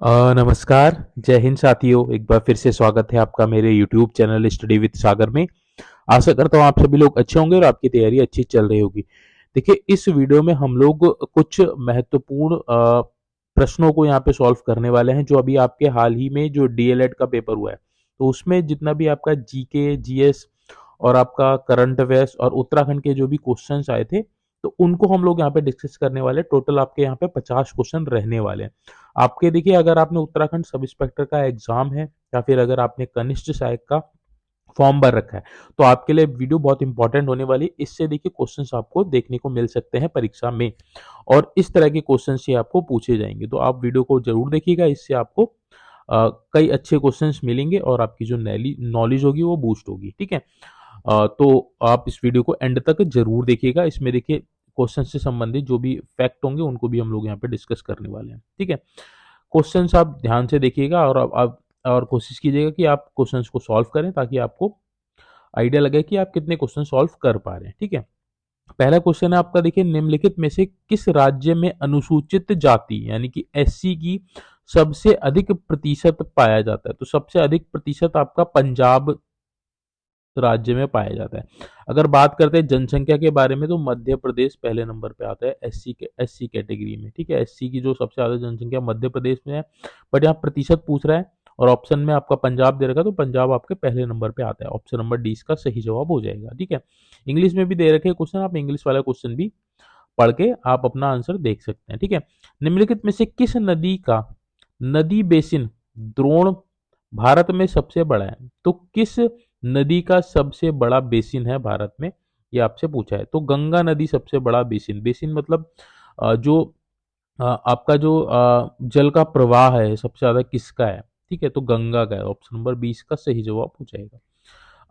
नमस्कार, जय हिंद साथियों। एक बार फिर से स्वागत है आपका मेरे यूट्यूब चैनल स्टडी विद सागर में। आशा करता हूँ आप सभी लोग अच्छे होंगे और आपकी तैयारी अच्छी चल रही होगी। देखिए, इस वीडियो में हम लोग कुछ महत्वपूर्ण प्रश्नों को यहाँ पे सॉल्व करने वाले हैं, जो अभी आपके हाल ही में जो डीएलएड का पेपर हुआ है, तो उसमें जितना भी आपका जीके, जीएस और आपका करंट अफेयर्स और उत्तराखंड के जो भी क्वेश्चंस आए थे, तो उनको हम लोग यहाँ पे डिस्कस करने वाले हैं। टोटल आपके यहाँ पे 50 क्वेश्चन रहने वाले हैं। आपके देखिए, अगर आपने उत्तराखंड सब इंस्पेक्टर का एग्जाम है या फिर अगर आपने कनिष्ठ सहायक का फॉर्म भर रखा है, तो आपके लिए वीडियो बहुत इंपॉर्टेंट होने वाली है। इससे देखिए क्वेश्चंस आपको देखने को मिल सकते हैं परीक्षा में, और इस तरह के क्वेश्चंस ही आपको पूछे जाएंगे। तो आप वीडियो को जरूर देखिएगा, इससे आपको कई अच्छे क्वेश्चंस मिलेंगे और आपकी जो नॉलेज होगी वो बूस्ट होगी। ठीक है। तो आप इस वीडियो को एंड तक जरूर देखिएगा। इसमें देखिए क्वेश्चन से संबंधित जो भी फैक्ट होंगे उनको भी हम लोग यहाँ पे डिस्कस करने वाले हैं। ठीक है। क्वेश्चंस आप ध्यान से देखिएगा और आप और कोशिश कीजिएगा कि आप क्वेश्चंस को सॉल्व करें, ताकि आपको आइडिया लगे कि आप कितने क्वेश्चन सॉल्व कर पा रहे हैं। ठीक है। पहला क्वेश्चन है आपका, देखिए, निम्नलिखित में से किस राज्य में अनुसूचित जाति यानी कि एससी की सबसे अधिक प्रतिशत पाया जाता है? तो सबसे अधिक प्रतिशत आपका पंजाब राज्य में पाया जाता है। अगर बात करते हैं जनसंख्या के बारे में, तो मध्य प्रदेश पहले नंबर पे आता है एससी कैटेगरी में। ठीक है। एससी की जो सबसे ज्यादा जनसंख्या मध्य प्रदेश में है, बट यहाँ प्रतिशत पूछ रहा है और ऑप्शन में आपका पंजाब दे रखा है, तो पंजाब आपके पहले नंबर पे आता है। ऑप्शन नंबर डी इसका सही जवाब हो जाएगा। ठीक है। इंग्लिश में भी दे रखे क्वेश्चन, आप इंग्लिश वाला क्वेश्चन भी पढ़ के आप अपना आंसर देख सकते हैं। ठीक है। निम्नलिखित में से किस नदी का नदी बेसिन द्रोण भारत में सबसे बड़ा है? तो किस नदी का सबसे बड़ा बेसिन है भारत में, ये आपसे पूछा है। तो गंगा नदी सबसे बड़ा बेसिन, बेसिन मतलब जो आपका जो जल का प्रवाह है सबसे ज्यादा किसका है? ठीक है, तो गंगा का है। ऑप्शन नंबर 20 का सही जवाब हो जाएगा।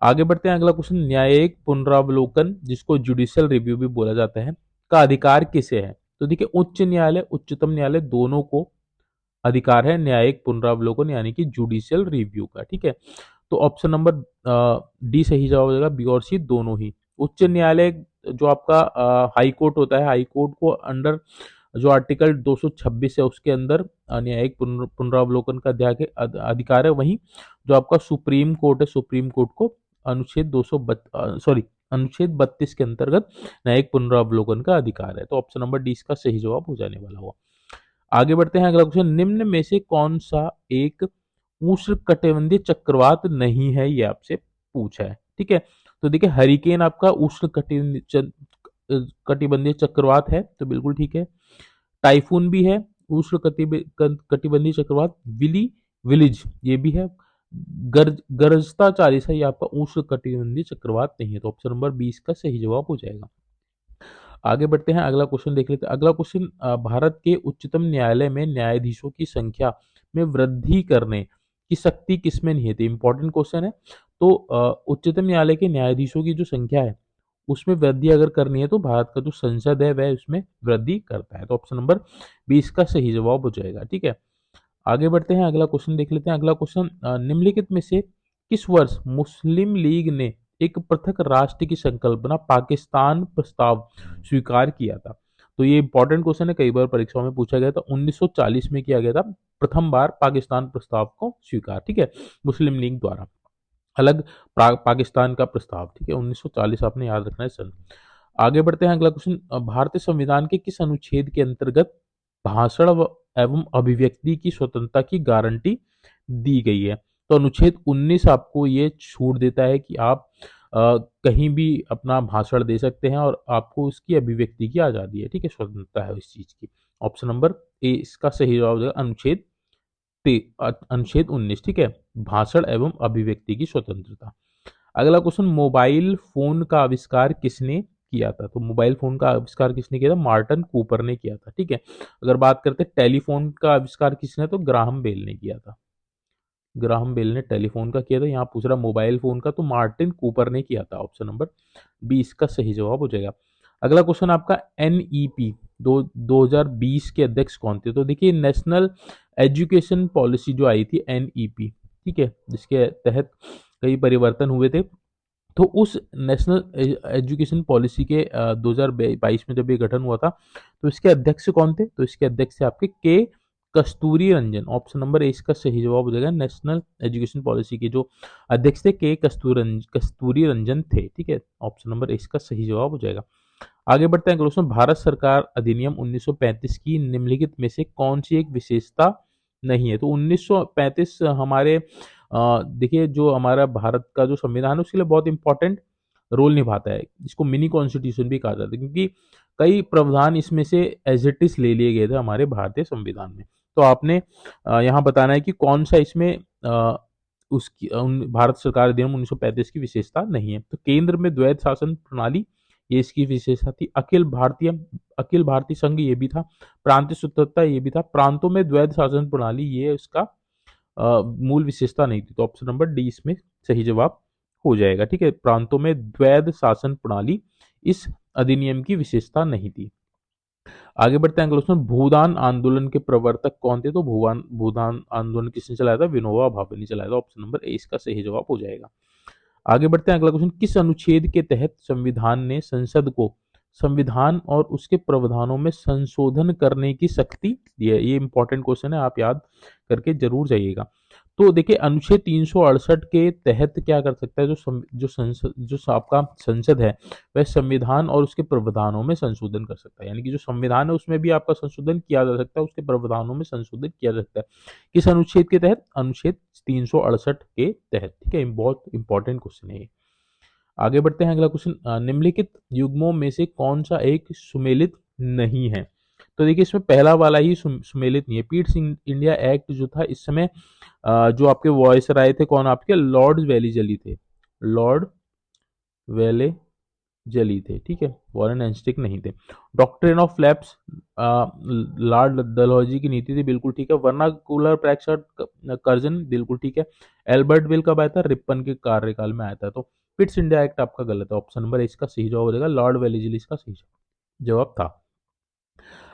आगे बढ़ते हैं। अगला क्वेश्चन, न्यायिक पुनरावलोकन, जिसको जुडिशियल रिव्यू भी बोला जाता है, का अधिकार किसे है? तो देखिए, उच्च न्यायालय, उच्चतम न्यायालय दोनों को अधिकार है न्यायिक पुनरावलोकन यानी कि जुडिशियल रिव्यू का। ठीक है। तो ऑप्शन नंबर डी सही जवाब हो जाएगा। बी और सी दोनों ही। उच्च न्यायालय जो आपका हाई कोर्ट होता है, हाई कोर्ट को अंडर जो आर्टिकल 226 है उसके अंदर न्यायिक पुनरावलोकन का अधिकार है। वहीं जो आपका सुप्रीम कोर्ट है, सुप्रीम कोर्ट को अनुच्छेद 32 के अंतर्गत न्यायिक पुनरावलोकन का अधिकार है। तो ऑप्शन नंबर डी इसका सही जवाब हो जाने वाला हुआ। आगे बढ़ते हैं। अगला क्वेश्चन, निम्न में से कौन सा एक उष्णकटिबंधीय चक्रवात नहीं है? ये आपसे पूछा है। ठीक है। तो देखिए, हरिकेन आपका कटिबंधीय चक्रवात है, तो बिल्कुल ठीक है। टाइफून भी है उष्ण कटिबंधीय चक्रवात। विलिज ये भी है। गरजता चालीसा ये आपका उष्ण कटिबंधीय चक्रवात नहीं है। तो ऑप्शन नंबर 20 का सही जवाब हो जाएगा। आगे बढ़ते हैं, अगला क्वेश्चन देख लेते हैं। अगला क्वेश्चन, भारत के उच्चतम न्यायालय में न्यायाधीशों की संख्या में वृद्धि करने की शक्ति किसमें निहित है? इंपॉर्टेंट क्वेश्चन है। तो उच्चतम न्यायालय के न्यायाधीशों की जो संख्या है उसमें वृद्धि अगर करनी है, तो भारत का जो संसद है वह उसमें वृद्धि करता है। तो ऑप्शन नंबर 20 का सही जवाब हो जाएगा। ठीक है। आगे बढ़ते हैं, अगला क्वेश्चन देख लेते हैं। अगला क्वेश्चन, निम्नलिखित में से किस वर्ष मुस्लिम लीग ने एक पृथक राष्ट्र की संकल्पना पाकिस्तान प्रस्ताव स्वीकार किया था? तो ये इंपॉर्टेंट क्वेश्चन है, कई बार परीक्षाओं में पूछा गया था। 1940 में किया गया था प्रथम बार पाकिस्तान प्रस्ताव को स्वीकार। ठीक है। मुस्लिम लीग द्वारा अलग पाकिस्तान का प्रस्ताव। ठीक है। 1940 आपने याद रखना है सन। आगे बढ़ते हैं, अगला क्वेश्चन, भारतीय संविधान के किस अनुच्छेद के अंतर्गत भाषण एवं अभिव्यक्ति की स्वतंत्रता की गारंटी दी गई है? तो अनुच्छेद 19 आपको ये छूट देता है कि आप कहीं भी अपना भाषण दे सकते हैं और आपको उसकी अभिव्यक्ति की आजादी है। ठीक है, स्वतंत्रता है इस चीज की। ऑप्शन नंबर ए इसका सही जवाब हो जाएगा, अनुच्छेद 19। ठीक है, भाषण एवं अभिव्यक्ति की स्वतंत्रता। अगला क्वेश्चन, मोबाइल फोन का आविष्कार किसने किया था? तो मोबाइल फोन का आविष्कार किसने किया था? मार्टिन कूपर ने किया था। ठीक है। अगर बात करते हैं टेलीफोन का आविष्कार किसने, तो ग्राहम बेल ने किया था। ग्राहम बेल ने टेलीफोन का किया था। यहाँ पूछ रहा मोबाइल फोन का, तो मार्टिन कूपर ने किया था। ऑप्शन नंबर 20 का सही जवाब हो जाएगा। अगला क्वेश्चन आपका, एनईपी 2020 के अध्यक्ष कौन थे? तो देखिए, नेशनल एजुकेशन पॉलिसी जो आई थी एनईपी, ठीक है, जिसके तहत कई परिवर्तन हुए थे। तो उस नेशनल एजुकेशन पॉलिसी के 2022 में जब ये गठन हुआ था, तो इसके अध्यक्ष कौन थे? तो इसके अध्यक्ष थे आपके के कस्तूरी रंजन, ऑप्शन नंबर ए इसका सही जवाब हो जाएगा। नेशनल एजुकेशन पॉलिसी के जो अध्यक्ष थे के कस्तूरी रंजन थे, ठीक है। ऑप्शन नंबर ए इसका सही जवाब हो जाएगा। आगे बढ़ते हैं अगले क्वेश्चन। भारत सरकार अधिनियम 1935 की निम्नलिखित में से कौन सी एक विशेषता नहीं है? तो 1935 हमारे देखिए जो हमारा भारत का जो संविधान है उसके लिए बहुत इंपॉर्टेंट रोल निभाता है। इसको मिनी कॉन्स्टिट्यूशन भी कहा जाता है क्योंकि कई प्रावधान इसमें से एज इट इज ले लिए गए थे हमारे भारतीय संविधान में। तो आपने यहाँ बताना है कि कौन सा इसमें भारत सरकार अधिनियम 1935 की विशेषता नहीं है। तो केंद्र में द्वैध शासन प्रणाली, ये इसकी विशेषता थी। अखिल भारतीय संघ, ये भी था। प्रांतीय स्वतंत्रता, ये भी था। प्रांतों में द्वैध शासन प्रणाली, ये उसका मूल विशेषता नहीं थी। तो ऑप्शन नंबर डी इसमें सही जवाब हो जाएगा, ठीक है। प्रांतों में द्वैध शासन प्रणाली इस अधिनियम की विशेषता नहीं थी। आगे बढ़ते हैं अगले क्वेश्चन। भूदान आंदोलन के प्रवर्तक कौन थे? तो भूदान आंदोलन किसने चलाया था? विनोबा भावे ने चलाया था। ऑप्शन नंबर ए इसका सही जवाब हो जाएगा। आगे बढ़ते हैं अगला क्वेश्चन। किस अनुच्छेद के तहत संविधान ने संसद को संविधान और उसके प्रावधानों में संशोधन करने की शक्ति दी है? ये इंपॉर्टेंट क्वेश्चन है, आप याद करके जरूर जाइएगा। तो देखिए अनुच्छेद 368 के तहत क्या कर सकता है जो आपका संसद है वह संविधान और उसके प्रावधानों में संशोधन कर सकता है। यानी कि जो संविधान है उसमें भी आपका संशोधन किया जा सकता है, उसके प्रावधानों में संशोधन किया जा सकता है। किस अनुच्छेद के तहत? अनुच्छेद 368 के तहत, ठीक है। बहुत इंपॉर्टेंट क्वेश्चन है ये। आगे बढ़ते हैं अगला क्वेश्चन। निम्नलिखित युग्मों में से कौन सा एक सुमेलित नहीं है? तो देखिए इसमें पहला वाला ही सुमेलित नहीं है। पीट्स इंडिया एक्ट जो था इस समय जो आपके वॉइस राय थे कौन? आपके लॉर्ड वेली जली थे, लॉर्ड वेले जली थे, ठीक है। वॉरेन हेस्टिंग्स नहीं थे। Doctrine of lapse Lord Dalhousie की नीति थी, बिल्कुल ठीक है। वर्नाकुलर प्रैक्टिस कर्जन, बिल्कुल ठीक है। एल्बर्ट बिल कब आया था? रिपन के कार्यकाल में आया था। तो पिट्स इंडिया एक्ट आपका गलत है। ऑप्शन नंबर इसका सही जवाब हो जाएगा। लॉर्ड वेलीजली इसका सही जवाब था।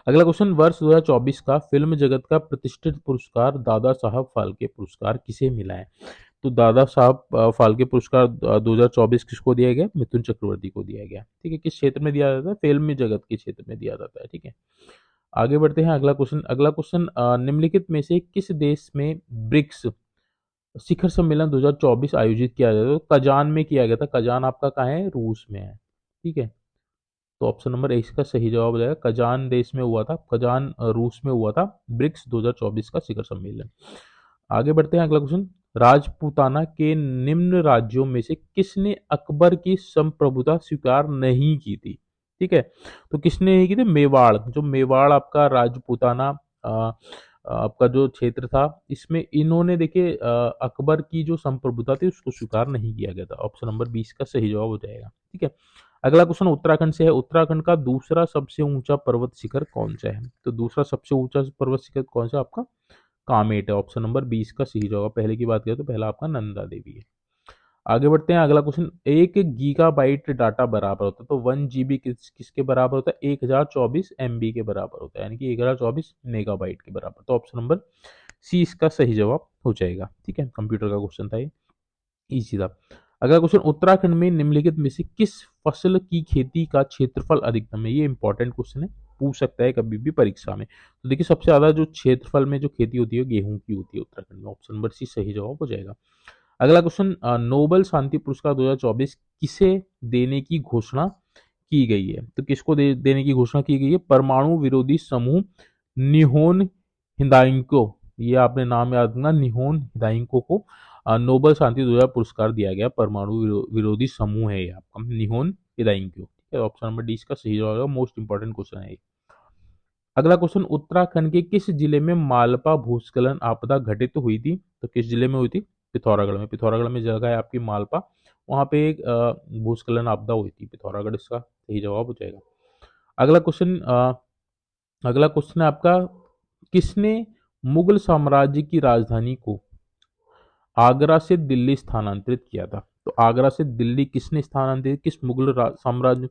अगला क्वेश्चन। वर्ष 2024 का फिल्म जगत का प्रतिष्ठित पुरस्कार दादा साहब फाल्के पुरस्कार किसे मिला है? तो दादा साहब फाल्के पुरस्कार 2024 किसको दिया गया? मिथुन चक्रवर्ती को दिया गया, ठीक है। किस क्षेत्र में दिया जाता है? फिल्म जगत के क्षेत्र में दिया जाता है, ठीक है। आगे बढ़ते हैं अगला क्वेश्चन। अगला क्वेश्चन। निम्नलिखित में से किस देश में ब्रिक्स शिखर सम्मेलन 2024 आयोजित किया जाता है? तो कजान में किया गया था। कजान आपका कहाँ है? रूस में है, ठीक है। तो ऑप्शन नंबर ए इसका सही जवाब हो जाएगा। कजान देश में हुआ था, कजान रूस में हुआ था ब्रिक्स 2024 का शिखर सम्मेलन। आगे बढ़ते हैं अगला क्वेश्चन। राजपूताना के निम्न राज्यों में से किसने अकबर की संप्रभुता स्वीकार नहीं की थी? ठीक है, तो किसने नहीं की थी? मेवाड़। जो मेवाड़ आपका राजपूताना आपका जो क्षेत्र था इसमें इन्होंने देखिए अकबर की जो संप्रभुता थी उसको स्वीकार नहीं किया गया था। ऑप्शन नंबर 20 का सही जवाब हो जाएगा, ठीक है। अगला क्वेश्चन उत्तराखंड से है। उत्तराखंड का दूसरा सबसे ऊंचा पर्वत शिखर कौन सा है? तो दूसरा सबसे ऊंचा पर्वत शिखर कौन सा? आपका कामेट है। ऑप्शन नंबर 20 का सही जवाब। पहले की बात करें तो पहला आपका नंदा देवी है। आगे बढ़ते हैं अगला क्वेश्चन। 1 गीगाबाइट डाटा बराबर होता है, तो 1 GB किसके बराबर होता है? 1024 MB के बराबर होता है, यानी कि 1024 मेगाबाइट के बराबर। तो ऑप्शन नंबर सी इसका सही जवाब हो जाएगा, ठीक है। कंप्यूटर का क्वेश्चन था ये, इजी था। अगला क्वेश्चन। उत्तराखंड में निम्नलिखित में से किस फसल की खेती का क्षेत्रफल अधिकतम है? ये इंपॉर्टेंट क्वेश्चन है, पूछ सकता है कभी भी परीक्षा में। तो देखिए सबसे ज्यादा जो क्षेत्रफल में जो खेती होती है गेहूं की होती है उत्तराखंड में। ऑप्शन नंबर सी सही जवाब हो जाएगा। अगला क्वेश्चन। नोबेल शांति पुरस्कार 2024 किसे देने की घोषणा की गई है? तो किसको देने की घोषणा की गई है? परमाणु विरोधी समूह निहोन हिदाइंको, ये आपने नाम याद रखना, निहोन हिदाइंको को नोबेल शांति 2000 पुरस्कार दिया गया। परमाणु विरोधी समूह है ये आपका निहोन हिदाइंको, ठीक है। ऑप्शन नंबर डी इसका सही जवाब है। मोस्ट इंपॉर्टेंट क्वेश्चन है ये। अगला क्वेश्चन। उत्तराखंड के किस जिले में मालपा भूस्खलन आपदा घटित हुई थी? तो किस जिले में हुई थी? पिथौरागढ़ में। पिथौरागढ़ में जगह है आपकी मालपा, वहां पे एक भूस्खलन आपदा हुई थी। पिथौरागढ़ इसका सही जवाब हो जाएगा। अगला क्वेश्चन। अगला क्वेश्चन है आपका। किसने मुगल साम्राज्य की राजधानी को आगरा से दिल्ली स्थानांतरित किया था? तो आगरा से दिल्ली किसने स्थानांतरित, किस मुगल साम्राज्य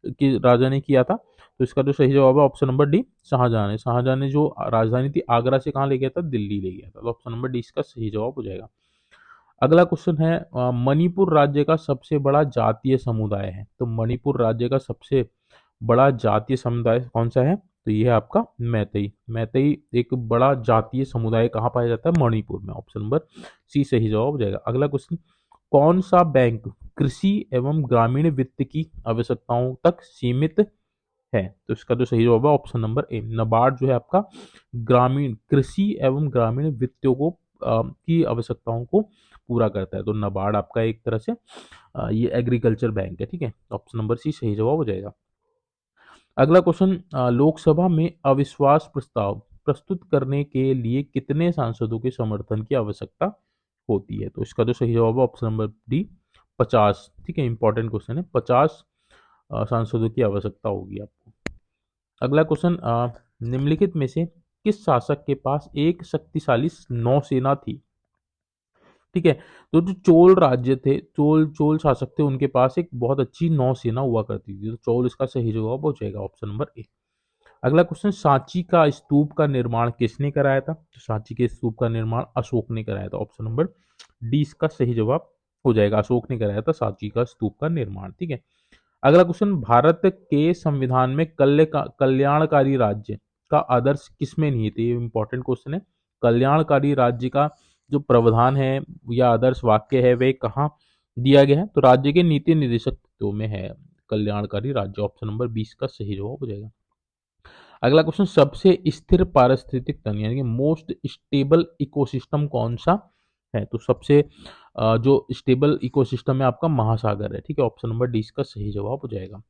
की राजा ने किया था? तो इसका जो सही जवाब है ऑप्शन नंबर डी शाहजहां ने। शाहजहां ने जो राजधानी थी आगरा से कहाँ ले गया था? दिल्ली ले गया था। तो ऑप्शन नंबर डी इसका सही जवाब हो जाएगा। अगला क्वेश्चन है। मणिपुर राज्य का सबसे बड़ा जातीय समुदाय है। तो मणिपुर राज्य का सबसे बड़ा जातीय समुदाय कौन सा है? तो ये है आपका मैतेई। मैतेई एक बड़ा जातीय समुदाय कहाँ पाया जाता है? मणिपुर में। ऑप्शन नंबर सी सही जवाब हो जाएगा। अगला क्वेश्चन, कौन सा बैंक कृषि एवं ग्रामीण वित्त की आवश्यकताओं तक सीमित है? तो इसका जो सही जवाब है ऑप्शन नंबर ए, नाबार्ड जो है आपका ग्रामीण कृषि एवं ग्रामीण वित्तों को की आवश्यकताओं को पूरा करता है। तो नाबार्ड आपका एक तरह से ये एग्रीकल्चर बैंक है, ठीक है। ऑप्शन नंबर सी सही जवाब हो जाएगा। अगला क्वेश्चन, लोकसभा में अविश्वास प्रस्ताव प्रस्तुत करने के लिए कितने सांसदों के समर्थन की आवश्यकता होती है? तो इसका जो सही जवाब है ऑप्शन नंबर डी 50, ठीक है। इंपॉर्टेंट क्वेश्चन है, 50 सांसदों की आवश्यकता होगी आपको। अगला क्वेश्चन, निम्नलिखित में से किस शासक के पास एक शक्तिशाली नौसेना थी? ठीक है। तो जो चोल राज्य थे, चोल चोल शासक थे, उनके पास एक बहुत अच्छी नौसेना हुआ करती थी। तो चोल इसका सही जवाब हो जाएगा, ऑप्शन नंबर ए। अगला क्वेश्चन, सांची का स्तूप का निर्माण किसने कराया था? तो सांची के स्तूप का निर्माण अशोक ने कराया था। ऑप्शन नंबर डी इसका सही जवाब हो जाएगा, अशोक ने कराया था सांची का स्तूप का निर्माण, ठीक है। अगला क्वेश्चन, भारत के संविधान में कल्याणकारी राज्य का आदर्श किसमें निहित है? ये इंपॉर्टेंट क्वेश्चन है। कल्याणकारी राज्य का जो प्रावधान है या आदर्श वाक्य है वे कहाँ दिया गया है? तो राज्य के नीति निर्देशक तत्वों में है कल्याणकारी राज्य। ऑप्शन नंबर 20 का सही जवाब हो जाएगा। अगला क्वेश्चन, सबसे स्थिर पारिस्थितिक तंत्र यानी कि मोस्ट स्टेबल इकोसिस्टम कौन सा है? तो सबसे जो स्टेबल इकोसिस्टम है आपका महासागर है, ठीक है। ऑप्शन नंबर डी इसका सही जवाब हो जाएगा।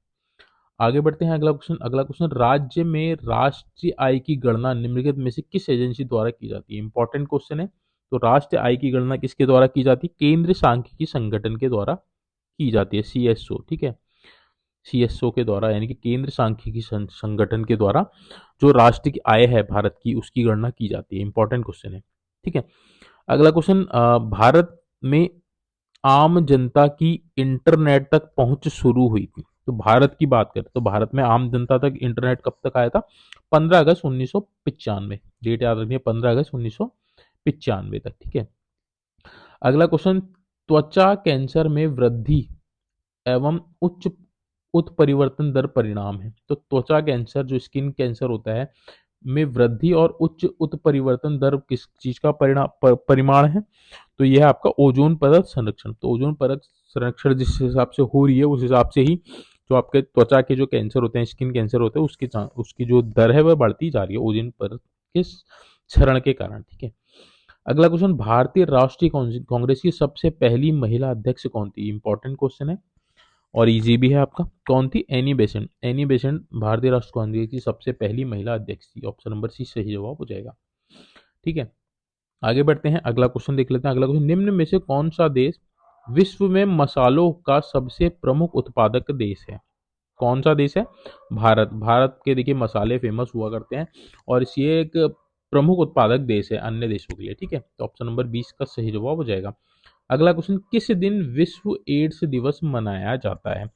आगे बढ़ते हैं। अगला क्वेश्चन, राज्य में राष्ट्रीय आय की गणना निम्नलिखित में से किस एजेंसी द्वारा की जाती है? इंपॉर्टेंट क्वेश्चन है। तो राष्ट्रीय आय की गणना किसके द्वारा की जाती है? केंद्रीय सांख्यिकी संगठन के द्वारा की जाती है, सीएसओ, ठीक है। सीएसओ के द्वारा यानी कि केंद्र सांख्यिकी संगठन के द्वारा जो राष्ट्र की आय है भारत की, उसकी गणना की जाती है। इंपॉर्टेंट क्वेश्चन है, ठीक है। अगला क्वेश्चन, भारत में आम जनता की इंटरनेट तक पहुंच शुरू हुई थी। तो भारत की बात करें तो भारत में आम जनता तक इंटरनेट कब तक आया था? 15 अगस्त 1995। डेट याद रखिए, 15 अगस्त 1995 तक, ठीक है। अगला क्वेश्चन, त्वचा कैंसर में वृद्धि एवं उच्च उत्परिवर्तन दर परिणाम है। तो त्वचा कैंसर जो स्किन कैंसर होता है में वृद्धि और उच्च उत्परिवर्तन दर किस चीज का परिमाण है? तो यह है आपका ओजोन परत संरक्षण। तो ओजोन परत संरक्षण जिस हिसाब से हो रही है उस हिसाब से ही जो आपके त्वचा के जो कैंसर होते हैं, स्किन कैंसर होते हैं, उसकी जो दर है वह बढ़ती जा रही है ओजोन परत के क्षरण के कारण, ठीक है। अगला क्वेश्चन, भारतीय राष्ट्रीय कांग्रेस की सबसे पहली महिला अध्यक्ष कौन थी? इंपॉर्टेंट क्वेश्चन है और इजी भी है आपका। कौन थी? Annie Besant. एनी बेसेंट भारतीय राष्ट्र कांग्रेस की सबसे पहली महिला अध्यक्ष थी। ऑप्शन नंबर सी सही जवाब हो जाएगा, ठीक है। आगे बढ़ते हैं, अगला क्वेश्चन देख लेते हैं। अगला क्वेश्चन, निम्न में से कौन सा देश विश्व में मसालों का सबसे प्रमुख उत्पादक देश है? कौन सा देश है? भारत। भारत के देखिए मसाले फेमस हुआ करते हैं और ये एक प्रमुख उत्पादक देश है अन्य देशों के लिए, ठीक है। तो ऑप्शन नंबर 20 का सही जवाब हो जाएगा। अगला क्वेश्चन, किस दिन विश्व एड्स दिवस मनाया जाता है?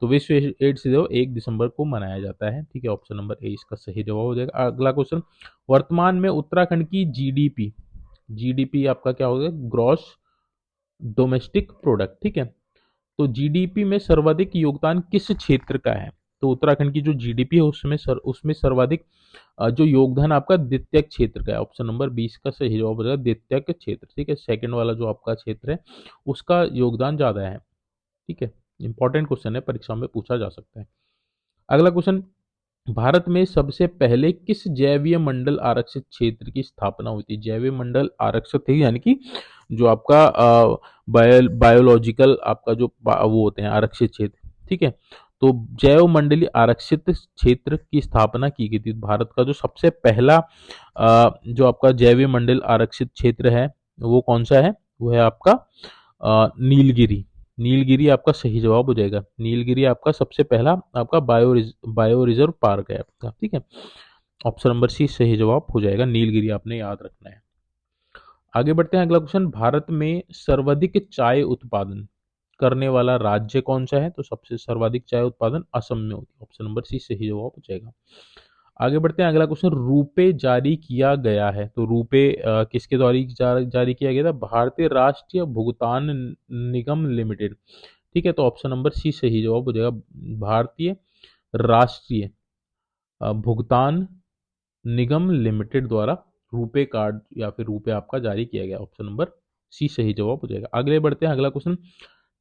तो विश्व एड्स दिवस 1 दिसंबर को मनाया जाता है, ठीक है। ऑप्शन नंबर ए इसका सही जवाब हो जाएगा। अगला क्वेश्चन, वर्तमान में उत्तराखंड की जीडीपी, जीडीपी आपका क्या होगा? ग्रॉस डोमेस्टिक प्रोडक्ट, ठीक है। तो जीडीपी में सर्वाधिक योगदान किस क्षेत्र का है? तो उत्तराखंड की जो जीडीपी है उसमें सर्वाधिक जो योगदान आपका द्वितीयक क्षेत्र का है। ऑप्शन नंबर 20 का सही जवाब हो जाएगा द्वितीयक क्षेत्र, ठीक है। सेकंड वाला जो आपका क्षेत्र है उसका योगदान ज्यादा है, ठीक है। इंपॉर्टेंट क्वेश्चन है, परीक्षा में पूछा जा सकता है। अगला क्वेश्चन, भारत में सबसे पहले किस जैवीय मंडल आरक्षित क्षेत्र की स्थापना हुई थी? जैवीय मंडल आरक्षित है यानी कि जो आपका बायोलॉजिकल आपका जो वो होते हैं आरक्षित क्षेत्र, ठीक है। तो जैव मंडलीय आरक्षित क्षेत्र की स्थापना की गई थी। भारत का जो सबसे पहला जो आपका जैवीय मंडल आरक्षित क्षेत्र है वो कौन सा है? वो है आपका नीलगिरी। नीलगिरी आपका सही जवाब हो जाएगा। नीलगिरी आपका सबसे पहला आपका बायो रिजर्व पार्क है आपका, ठीक है। ऑप्शन नंबर सी सही जवाब हो जाएगा, नीलगिरी आपने याद रखना है। आगे बढ़ते हैं, अगला क्वेश्चन, भारत में सर्वाधिक चाय उत्पादन करने वाला राज्य कौन सा है? तो सबसे सर्वाधिक चाय उत्पादन असम में होती है। ऑप्शन नंबर सी सही जवाब हो जाएगा। आगे बढ़ते हैं, अगला क्वेश्चन, रुपे जारी किया गया है। तो रुपे किसके द्वारा जारी किया गया था? भारतीय राष्ट्रीय भुगतान निगम लिमिटेड, ठीक है। तो ऑप्शन नंबर सी सही जवाब हो जाएगा, भारतीय राष्ट्रीय भुगतान निगम लिमिटेड द्वारा रुपे कार्ड या फिर रुपे आपका जारी किया गया। ऑप्शन नंबर सी सही जवाब हो जाएगा। आगे बढ़ते हैं, अगला क्वेश्चन,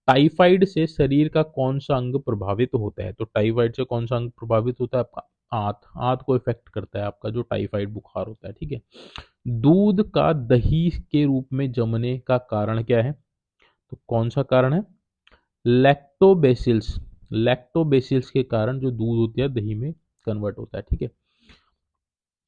टाइफाइड से शरीर का कौन सा अंग प्रभावित होता है? तो टाइफाइड से कौन सा अंग प्रभावित होता है? आपका आंत। आंत को इफेक्ट करता है आपका जो टाइफाइड बुखार होता है, ठीक है। दूध का दही के रूप में जमने का कारण क्या है? तो कौन सा कारण है? लैक्टोबेसिल्स। लैक्टोबेसिल्स के कारण जो दूध होती है दही में कन्वर्ट होता है, ठीक है।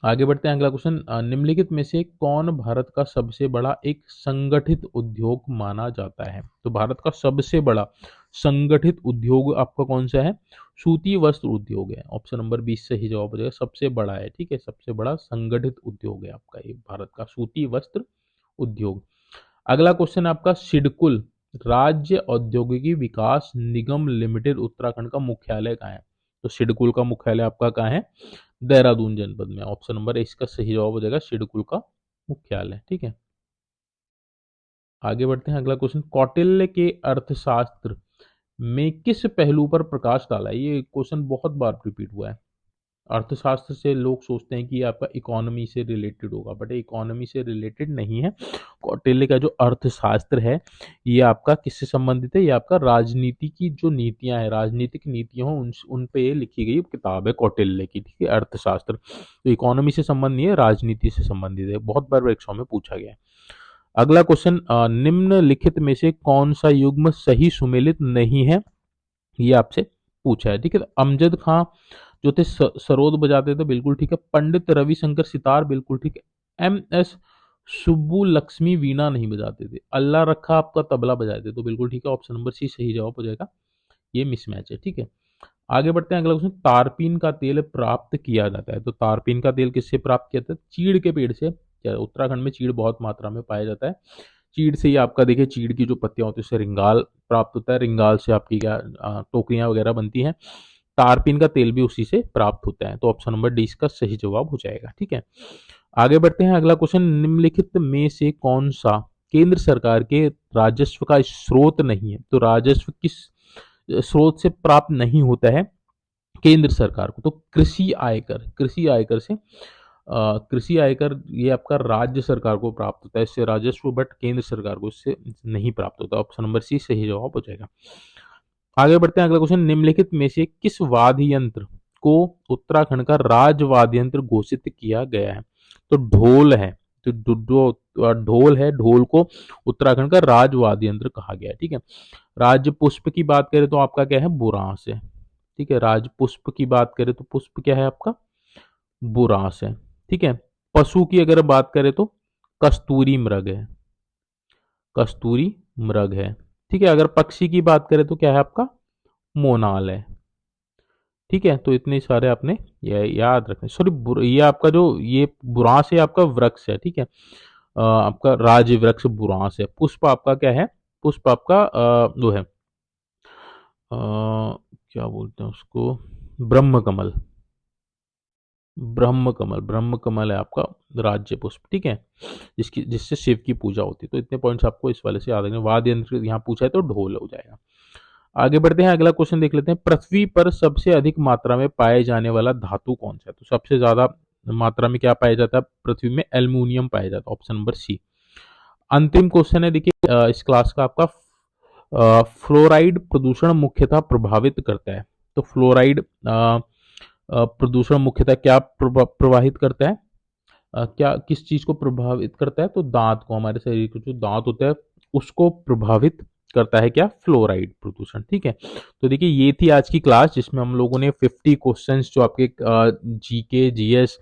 आगे बढ़ते हैं, अगला क्वेश्चन, निम्नलिखित में से कौन भारत का सबसे बड़ा एक संगठित उद्योग माना जाता है? तो भारत का सबसे बड़ा संगठित उद्योग आपका कौन सा है? सूती वस्त्र उद्योग है। ऑप्शन नंबर 20 सही जवाब हो जाएगा। सबसे बड़ा है, ठीक है, सबसे बड़ा संगठित उद्योग है आपका ये भारत का सूती वस्त्र उद्योग। अगला क्वेश्चन आपका, सिडकुल राज्य औद्योगिकी विकास निगम लिमिटेड उत्तराखंड का मुख्यालय कहाँ है? तो सिडकुल का मुख्यालय आपका कहाँ है? देहरादून जनपद में। ऑप्शन नंबर इसका सही जवाब हो जाएगा सिडकुल का मुख्यालय, ठीक है। आगे बढ़ते हैं, अगला क्वेश्चन, कौटिल्य के अर्थशास्त्र में किस पहलू पर प्रकाश डाला है? ये क्वेश्चन बहुत बार रिपीट हुआ है। अर्थशास्त्र से लोग सोचते हैं कि ये आपका इकोनॉमी से रिलेटेड होगा, बट इकोनॉमी से रिलेटेड नहीं है। कौटिल्य का जो अर्थशास्त्र है ये आपका किससे संबंधित है? ये आपका राजनीति की जो नीतियां हैं, राजनीतिक नीतियां उन पे लिखी गई किताब है कौटिल्य की, ठीक है, अर्थशास्त्र। तो इकोनॉमी से संबंध नहीं है, राजनीति से संबंधित है। बहुत बार परीक्षाओं में पूछा गया है। अगला क्वेश्चन, निम्नलिखित में से कौन सा युग्म सही सुमेलित नहीं है? ये आपसे पूछा है, ठीक है। तो अमजद खां जो थे सरोद बजाते थे, बिल्कुल ठीक है। पंडित रविशंकर सितार, बिल्कुल ठीक है। एम एस सुब्बू लक्ष्मी वीणा नहीं बजाते थे। अल्लाह रखा आपका तबला बजाते थे, तो बिल्कुल ठीक है, ऑप्शन नंबर सी सही जवाब हो जाएगा। ये मिसमैच है, ठीक है। आगे बढ़ते हैं, अगला क्वेश्चन, तारपीन का तेल प्राप्त किया जाता है? तो तारपीन का तेल किससे प्राप्त किया जाता है? चीड़ के पेड़ से। क्या उत्तराखंड में चीड़ बहुत मात्रा में पाया जाता है। चीड़ से ही आपका देखिए, चीड़ की जो पत्तियां होती है उससे रिंगाल प्राप्त होता है। रिंगाल से आपकी क्या टोकरियां वगैरह बनती हैं। तारपीन का तेल भी उसी से प्राप्त होता है। तो ऑप्शन नंबर डी इसका सही जवाब हो जाएगा, ठीक है। आगे बढ़ते हैं, अगला क्वेश्चन, निम्नलिखित में से कौन सा केंद्र सरकार के राजस्व का स्रोत नहीं है? तो राजस्व किस स्रोत से प्राप्त नहीं होता है केंद्र सरकार को? तो कृषि आयकर। कृषि आयकर से कृषि आयकर ये आपका राज्य सरकार को प्राप्त होता है इससे राजस्व, बट केंद्र सरकार को इससे नहीं प्राप्त होता। ऑप्शन नंबर सी सही जवाब हो जाएगा। आगे बढ़ते हैं, अगला क्वेश्चन, निम्नलिखित में से किस वाद्य यंत्र को उत्तराखंड का राज वाद्य यंत्र घोषित किया गया है? तो ढोल है। तो जो ढोल है, ढोल को उत्तराखंड का राज वाद्य यंत्र कहा गया है, ठीक है। राज्य पुष्प की बात करें तो आपका क्या है? बुरांस है, ठीक है। राज पुष्प की बात करें तो पुष्प क्या है आपका? बुरांस है, ठीक है। पशु की अगर बात करें तो कस्तूरी मृग है। कस्तूरी मृग है, ठीक है। अगर पक्षी की बात करें तो क्या है आपका? मोनाल है, ठीक है। तो इतने सारे आपने याद रखना। सॉरी, ये आपका जो ये बुरांस है आपका वृक्ष है, ठीक है। आपका राज वृक्ष बुरांस है। पुष्प आपका क्या है? पुष्प आपका वो है, क्या बोलते हैं उसको? ब्रह्म कमल। ब्रह्म कमल, ब्रह्म कमल है आपका राज्य पुष्प, ठीक है, जिससे शिव की पूजा होती है। तो इतने पॉइंट्स आपको इस वाले से याद रखने। वाद्य यंत्र यहाँ पूछा है तो ढोल हो जाएगा। आगे बढ़ते हैं, अगला क्वेश्चन देख लेते हैं, पृथ्वी पर सबसे अधिक मात्रा में पाए जाने वाला धातु कौन सा है? तो सबसे ज्यादा मात्रा में क्या पाया जाता है पृथ्वी में? एल्यूमिनियम पाया जाता है। Option number C. अंतिम क्वेश्चन है, देखिए, इस क्लास का आपका, फ्लोराइड प्रदूषण मुख्यतः प्रभावित करता है? तो फ्लोराइड प्रदूषण मुख्यतः क्या प्रवाहित करता है? क्या किस चीज को प्रभावित करता है? तो दांत को, हमारे शरीर के जो दांत होते हैं उसको प्रभावित करता है क्या? फ्लोराइड प्रदूषण, ठीक है। तो देखिए, ये थी आज की क्लास जिसमें हम लोगों ने 50 क्वेश्चंस जो आपके जीके, जीएस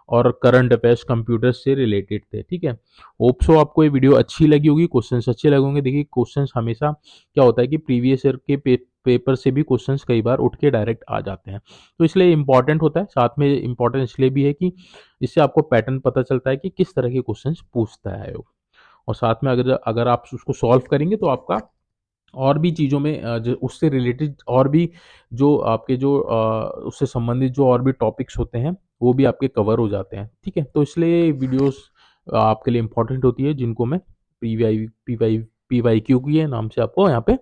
और करंट अफेयर्स कंप्यूटर से रिलेटेड थे, ठीक है। होप सो आपको ये वीडियो अच्छी लगी होगी, क्वेश्चंस अच्छे लगे होंगे। देखिए, क्वेश्चंस हमेशा क्या होता है कि प्रीवियस ईयर के पेपर से भी क्वेश्चंस कई बार उठ के डायरेक्ट आ जाते हैं, तो इसलिए इंपॉर्टेंट होता है। साथ में इंपॉर्टेंट इसलिए भी है कि इससे आपको पैटर्न पता चलता है कि किस तरह के क्वेश्चंस पूछता है आयोग। और साथ में अगर अगर आप उसको सॉल्व करेंगे तो आपका और भी चीज़ों में जो उससे रिलेटेड और भी जो आपके जो उससे संबंधित जो और भी टॉपिक्स होते हैं वो भी आपके कवर हो जाते हैं, ठीक है। तो इसलिए वीडियोस आपके लिए इंपॉर्टेंट होती है, जिनको मैं पी वाई क्यू के नाम से आपको यहाँ पे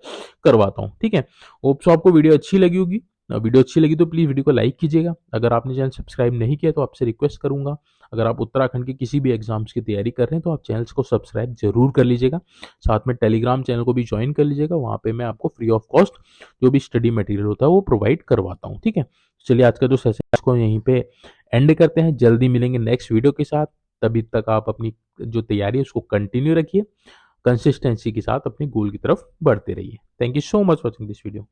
करवाता हूँ, ठीक है। होप सो आपको वीडियो अच्छी लगी होगी। वीडियो अच्छी लगी तो प्लीज़ वीडियो को लाइक कीजिएगा। अगर आपने चैनल सब्सक्राइब नहीं किया तो आपसे रिक्वेस्ट करूंगा, अगर आप उत्तराखंड के किसी भी एग्जाम्स की तैयारी कर रहे हैं तो आप चैनल को सब्सक्राइब जरूर कर लीजिएगा। साथ में टेलीग्राम चैनल को भी ज्वाइन कर लीजिएगा, वहाँ पे मैं आपको फ्री ऑफ कॉस्ट जो भी स्टडी मटेरियल होता है वो प्रोवाइड करवाता हूँ। ठीक है, चलिए आज का जो सेशन को यहीं पे एंड करते हैं, जल्दी मिलेंगे नेक्स्ट वीडियो के साथ। तभी तक आप अपनी जो तैयारी है उसको कंटिन्यू रखिए, कंसिस्टेंसी के साथ अपने गोल की तरफ बढ़ते रहिए। Thank you so much watching this video.